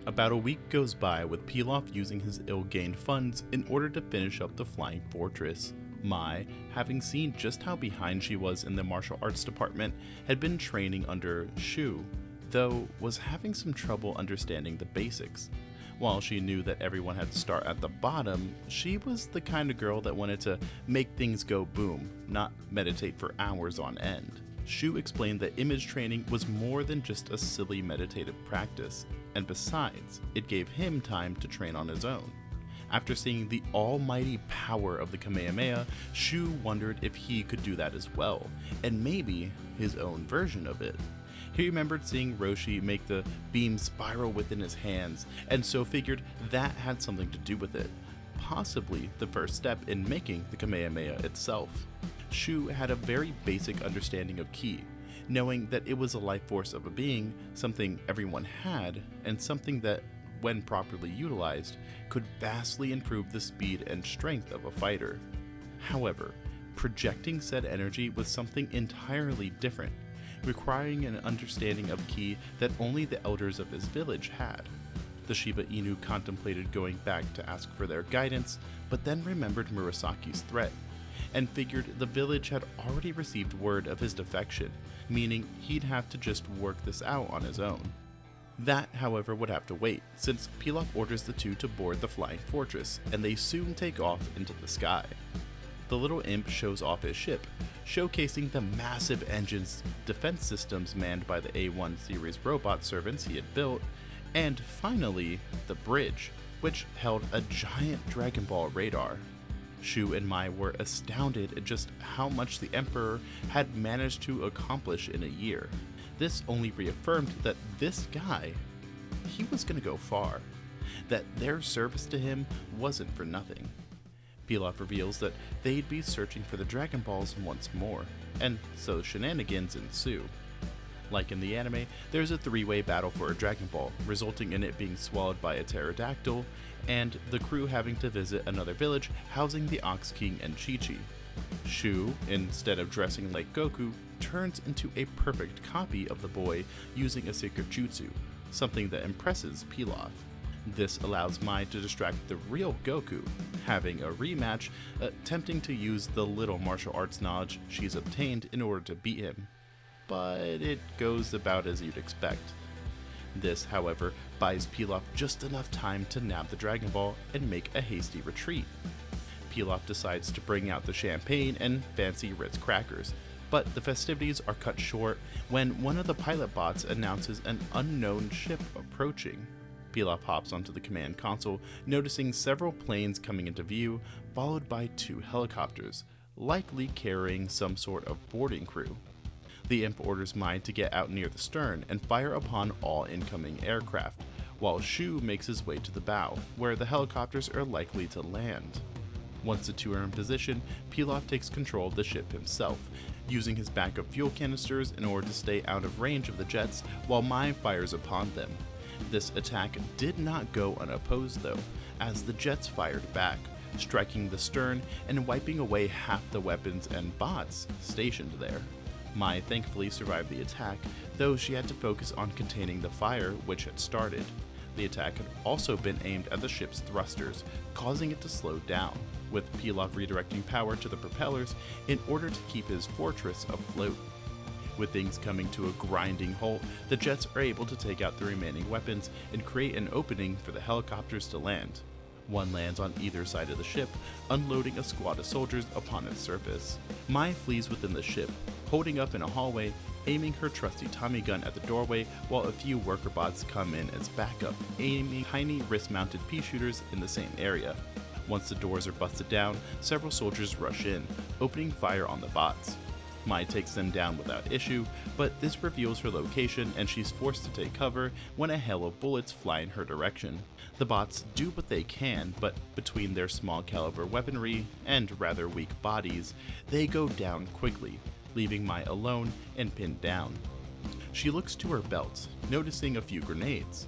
About a week goes by with Pilaf using his ill-gained funds in order to finish up the flying fortress. Mai, having seen just how behind she was in the martial arts department, had been training under Shu, though was having some trouble understanding the basics. While she knew that everyone had to start at the bottom, she was the kind of girl that wanted to make things go boom, not meditate for hours on end. Shu explained that image training was more than just a silly meditative practice, and besides, it gave him time to train on his own. After seeing the almighty power of the Kamehameha, Shu wondered if he could do that as well, and maybe his own version of it. He remembered seeing Roshi make the beam spiral within his hands, and so figured that had something to do with it, possibly the first step in making the Kamehameha itself. Shu had a very basic understanding of ki, knowing that it was a life force of a being, something everyone had, and something that, when properly utilized, could vastly improve the speed and strength of a fighter. However, projecting said energy was something entirely different, requiring an understanding of ki that only the elders of his village had. The Shiba Inu contemplated going back to ask for their guidance, but then remembered Murasaki's threat, and figured the village had already received word of his defection, meaning he'd have to just work this out on his own. That, however, would have to wait, since Pilaf orders the two to board the flying fortress, and they soon take off into the sky. The little imp shows off his ship, showcasing the massive engines, defense systems manned by the A1 series robot servants he had built, and finally, the bridge, which held a giant Dragon Ball radar. Shu and Mai were astounded at just how much the Emperor had managed to accomplish in a year. This only reaffirmed that this guy, he was going to go far, that their service to him wasn't for nothing. Pilaf reveals that they'd be searching for the Dragon Balls once more, and so shenanigans ensue. Like in the anime, there's a three-way battle for a Dragon Ball, resulting in it being swallowed by a pterodactyl, and the crew having to visit another village housing the Ox King and Chi-Chi. Shu, instead of dressing like Goku, turns into a perfect copy of the boy using a secret jutsu, something that impresses Pilaf. This allows Mai to distract the real Goku, having a rematch, attempting to use the little martial arts knowledge she's obtained in order to beat him. But it goes about as you'd expect. This, however, buys Pilaf just enough time to nab the Dragon Ball and make a hasty retreat. Pilaf decides to bring out the champagne and fancy Ritz crackers, but the festivities are cut short when one of the pilot bots announces an unknown ship approaching. Pilaf hops onto the command console, noticing several planes coming into view, followed by two helicopters, likely carrying some sort of boarding crew. The imp orders Mai to get out near the stern and fire upon all incoming aircraft, while Shu makes his way to the bow, where the helicopters are likely to land. Once the two are in position, Pilaf takes control of the ship himself, using his backup fuel canisters in order to stay out of range of the jets while Mai fires upon them. This attack did not go unopposed though, as the jets fired back, striking the stern and wiping away half the weapons and bots stationed there. Mai thankfully survived the attack, though she had to focus on containing the fire which had started. The attack had also been aimed at the ship's thrusters, causing it to slow down, with Pilaf redirecting power to the propellers in order to keep his fortress afloat. With things coming to a grinding halt, the jets are able to take out the remaining weapons and create an opening for the helicopters to land. One lands on either side of the ship, unloading a squad of soldiers upon its surface. Mai flees within the ship, holding up in a hallway, aiming her trusty Tommy gun at the doorway, while a few worker bots come in as backup, aiming tiny wrist-mounted pea shooters in the same area. Once the doors are busted down, several soldiers rush in, opening fire on the bots. Mai takes them down without issue, but this reveals her location and she's forced to take cover when a hail of bullets fly in her direction. The bots do what they can, but between their small caliber weaponry and rather weak bodies, they go down quickly, leaving Mai alone and pinned down. She looks to her belt, noticing a few grenades.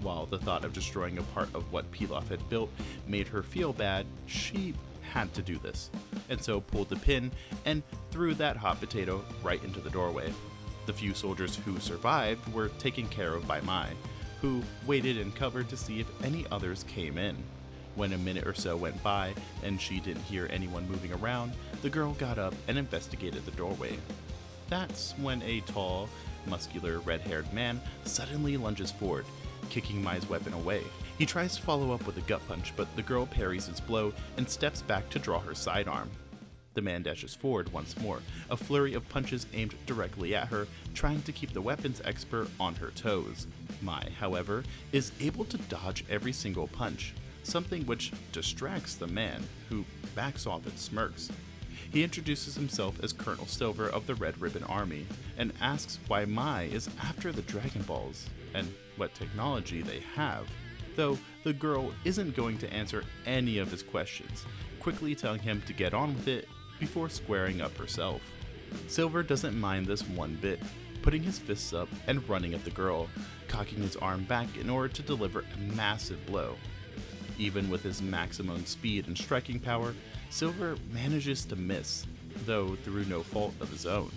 While the thought of destroying a part of what Pilaf had built made her feel bad, she had to do this, and so pulled the pin and threw that hot potato right into the doorway. The few soldiers who survived were taken care of by Mai, who waited in cover to see if any others came in. When a minute or so went by and she didn't hear anyone moving around, the girl got up and investigated the doorway. That's when a tall, muscular, red-haired man suddenly lunges forward, kicking Mai's weapon away. He tries to follow up with a gut punch, but the girl parries his blow and steps back to draw her sidearm. The man dashes forward once more, a flurry of punches aimed directly at her, trying to keep the weapons expert on her toes. Mai, however, is able to dodge every single punch, something which distracts the man, who backs off and smirks. He introduces himself as Colonel Silver of the Red Ribbon Army, and asks why Mai is after the Dragon Balls, and what technology they have, though the girl isn't going to answer any of his questions, quickly telling him to get on with it before squaring up herself. Silver doesn't mind this one bit, putting his fists up and running at the girl, cocking his arm back in order to deliver a massive blow. Even with his maximum speed and striking power, Silver manages to miss, though through no fault of his own.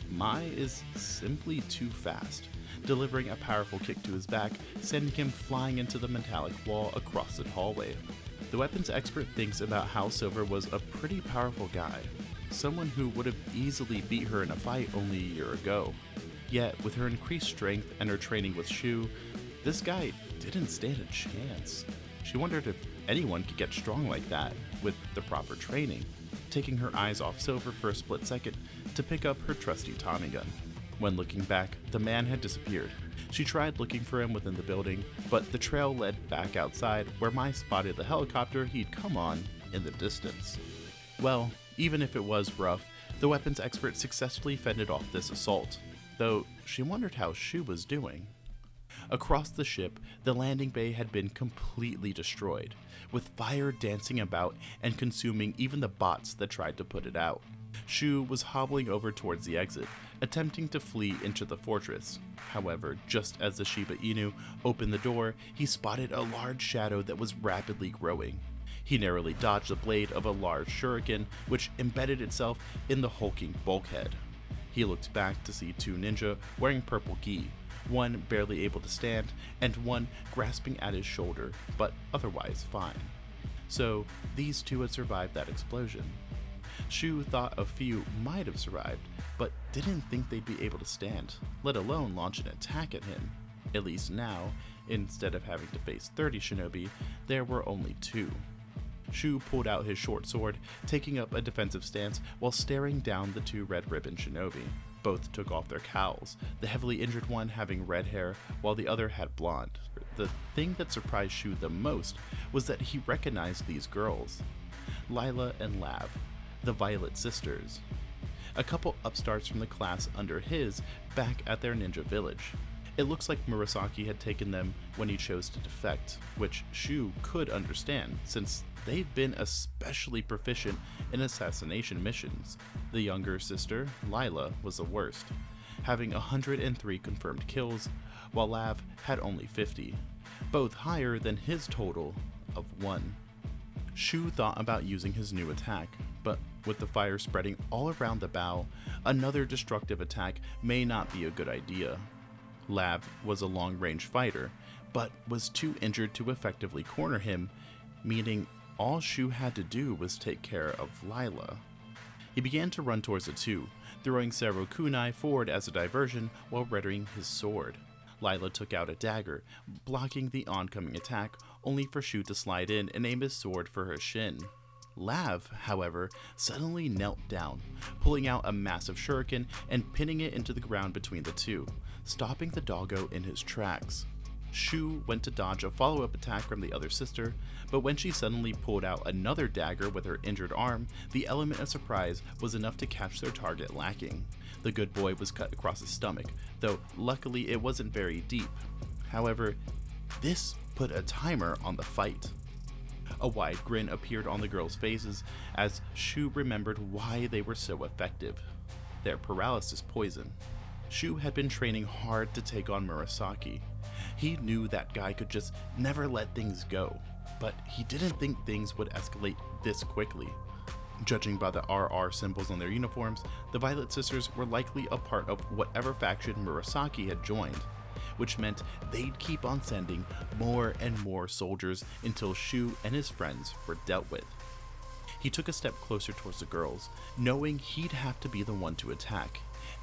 Mai is simply too fast, delivering a powerful kick to his back, sending him flying into the metallic wall across the hallway. The weapons expert thinks about how Silver was a pretty powerful guy, someone who would have easily beat her in a fight only a year ago. Yet, with her increased strength and her training with Shu, this guy didn't stand a chance. She wondered if anyone could get strong like that with the proper training, taking her eyes off Silver for a split second to pick up her trusty Tommy gun. When looking back, the man had disappeared. She tried looking for him within the building, but the trail led back outside where Mai spotted the helicopter he'd come on in the distance. Well, even if it was rough, the weapons expert successfully fended off this assault, though she wondered how Shu was doing. Across the ship, the landing bay had been completely destroyed, with fire dancing about and consuming even the bots that tried to put it out. Shu was hobbling over towards the exit, attempting to flee into the fortress. However, just as the Shiba Inu opened the door, he spotted a large shadow that was rapidly growing. He narrowly dodged the blade of a large shuriken, which embedded itself in the hulking bulkhead. He looked back to see two ninja wearing purple gi, one barely able to stand, and one grasping at his shoulder, but otherwise fine. So, these two had survived that explosion. Shu thought a few might have survived, but didn't think they'd be able to stand, let alone launch an attack at him. At least now, instead of having to face 30 shinobi, there were only 2. Shu pulled out his short sword, taking up a defensive stance while staring down the 2 red ribbon shinobi. Both took off their cowls, the heavily injured one having red hair while the other had blonde. The thing that surprised Shu the most was that he recognized these girls, Lila and Lav, the Violet sisters, a couple upstarts from the class under his back at their ninja village. It looks like Murasaki had taken them when he chose to defect, which Shu could understand since they'd been especially proficient in assassination missions. The younger sister, Lila, was the worst, having 103 confirmed kills, while Lav had only 50, both higher than his total of 1. Shu thought about using his new attack, but with the fire spreading all around the bow, another destructive attack may not be a good idea. Lav was a long-range fighter, but was too injured to effectively corner him, meaning all Shu had to do was take care of Lila. He began to run towards the two, throwing several kunai forward as a diversion while readying his sword. Lila took out a dagger, blocking the oncoming attack, only for Shu to slide in and aim his sword for her shin. Lav, however, suddenly knelt down, pulling out a massive shuriken and pinning it into the ground between the two, stopping the doggo in his tracks. Shu went to dodge a follow-up attack from the other sister, but when she suddenly pulled out another dagger with her injured arm, the element of surprise was enough to catch their target lacking. The good boy was cut across his stomach, though luckily it wasn't very deep. However, this put a timer on the fight. A wide grin appeared on the girls' faces as Shu remembered why they were so effective: their paralysis poison. Shu had been training hard to take on Murasaki. He knew that guy could just never let things go, but he didn't think things would escalate this quickly. Judging by the RR symbols on their uniforms, the Violet sisters were likely a part of whatever faction Murasaki had joined. which meant they'd keep on sending more and more soldiers until Shu and his friends were dealt with. He took a step closer towards the girls, knowing he'd have to be the one to attack,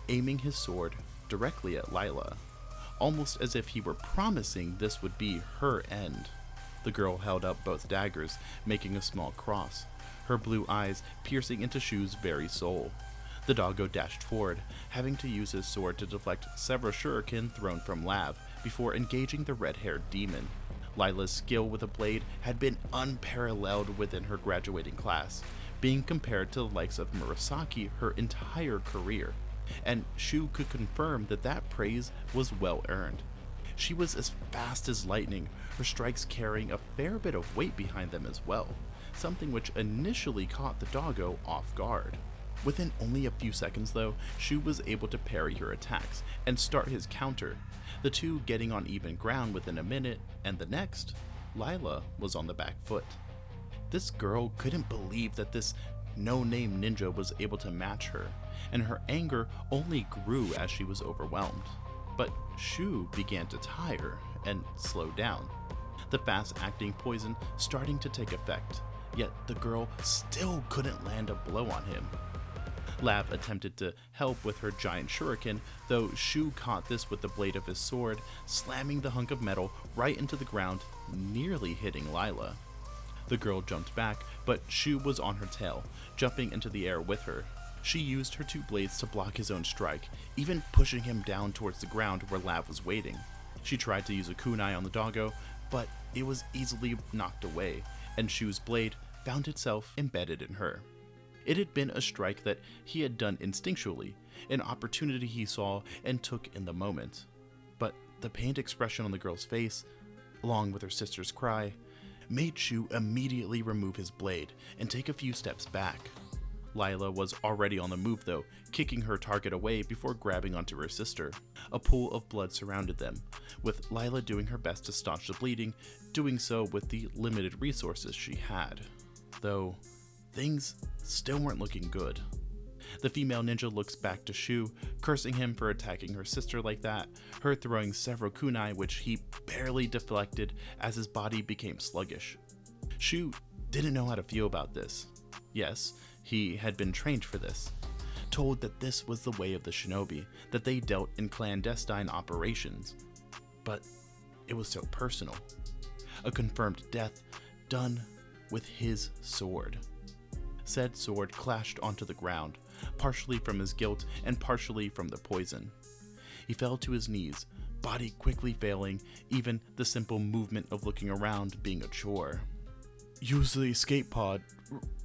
aiming his sword directly at Lila, almost as if he were promising this would be her end. The girl held up both daggers, making a small cross, her blue eyes piercing into Shu's very soul. The doggo dashed forward, having to use his sword to deflect several shuriken thrown from Lav before engaging the red-haired demon. Lila's skill with a blade had been unparalleled within her graduating class, being compared to the likes of Murasaki her entire career, and Shu could confirm that that praise was well earned. She was as fast as lightning, her strikes carrying a fair bit of weight behind them as well, something which initially caught the doggo off guard. Within only a few seconds though, Shu was able to parry her attacks and start his counter, the two getting on even ground within a minute, and the next, Lila was on the back foot. This girl couldn't believe that this no-name ninja was able to match her, and her anger only grew as she was overwhelmed. But Shu began to tire and slow down, the fast-acting poison starting to take effect, yet the girl still couldn't land a blow on him. Lav attempted to help with her giant shuriken, though Shu caught this with the blade of his sword, slamming the hunk of metal right into the ground, nearly hitting Lila. The girl jumped back, but Shu was on her tail, jumping into the air with her. She used her two blades to block his own strike, even pushing him down towards the ground where Lav was waiting. She tried to use a kunai on the doggo, but it was easily knocked away, and Shu's blade found itself embedded in her. It had been a strike that he had done instinctually, an opportunity he saw and took in the moment. But the pained expression on the girl's face, along with her sister's cry, made Shu immediately remove his blade and take a few steps back. Lila was already on the move though, kicking her target away before grabbing onto her sister. A pool of blood surrounded them, with Lila doing her best to staunch the bleeding, doing so with the limited resources she had. Though, things still weren't looking good. The female ninja looks back to Shu, cursing him for attacking her sister like that, her throwing several kunai which he barely deflected as his body became sluggish. Shu didn't know how to feel about this. Yes, he had been trained for this, told that this was the way of the shinobi, that they dealt in clandestine operations. But it was so personal. A confirmed death done with his sword. Said sword clashed onto the ground, partially from his guilt and partially from the poison. He fell to his knees, body quickly failing, even the simple movement of looking around being a chore. Use the escape pod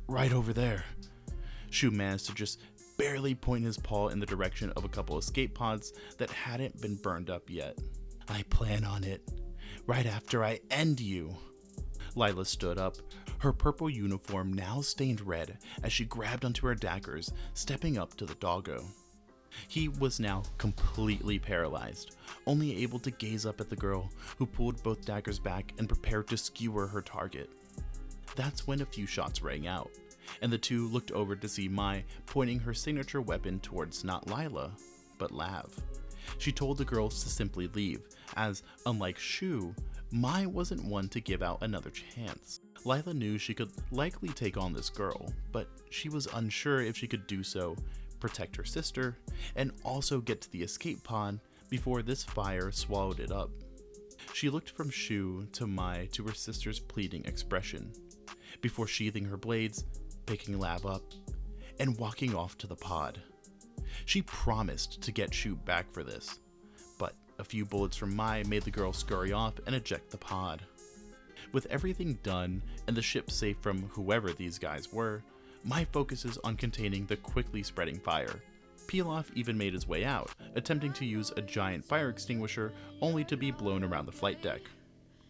right over there. Shu managed to just barely point his paw in the direction of a couple escape pods that hadn't been burned up yet. I plan on it, right after I end you. Lila stood up, her purple uniform now stained red as she grabbed onto her daggers, stepping up to the doggo. He was now completely paralyzed, only able to gaze up at the girl, who pulled both daggers back and prepared to skewer her target. That's when a few shots rang out, and the two looked over to see Mai pointing her signature weapon towards not Lila, but Lav. She told the girls to simply leave, as, unlike Shu, Mai wasn't one to give out another chance. Lila knew she could likely take on this girl, but she was unsure if she could do so, protect her sister, and also get to the escape pod before this fire swallowed it up. She looked from Shu to Mai to her sister's pleading expression, before sheathing her blades, picking Lav up, and walking off to the pod. She promised to get Shu back for this, but a few bullets from Mai made the girl scurry off and eject the pod. With everything done and the ship safe from whoever these guys were, Mai focuses on containing the quickly spreading fire. Pilaf even made his way out, attempting to use a giant fire extinguisher only to be blown around the flight deck.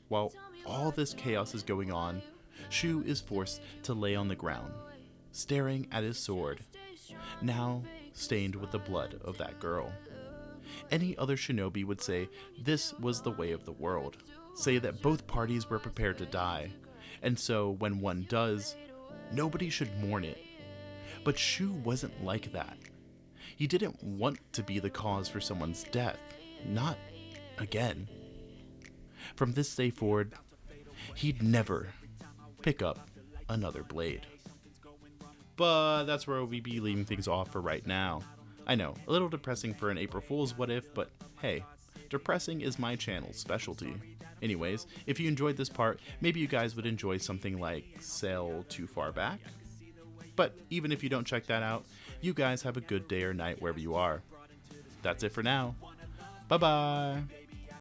While all this chaos is going on, Shu is forced to lay on the ground, staring at his sword, now stained with the blood of that girl. Any other shinobi would say this was the way of the world, say that both parties were prepared to die, and so when one does, nobody should mourn it. But Shu wasn't like that. He didn't want to be the cause for someone's death, not again. From this day forward, he'd never pick up another blade. But that's where we'll be leaving things off for right now. I know, a little depressing for an April Fool's what if, but hey, depressing is my channel's specialty. Anyways, if you enjoyed this part, maybe you guys would enjoy something like Sail Too Far Back? But even if you don't check that out, you guys have a good day or night wherever you are. That's it for now. Bye bye!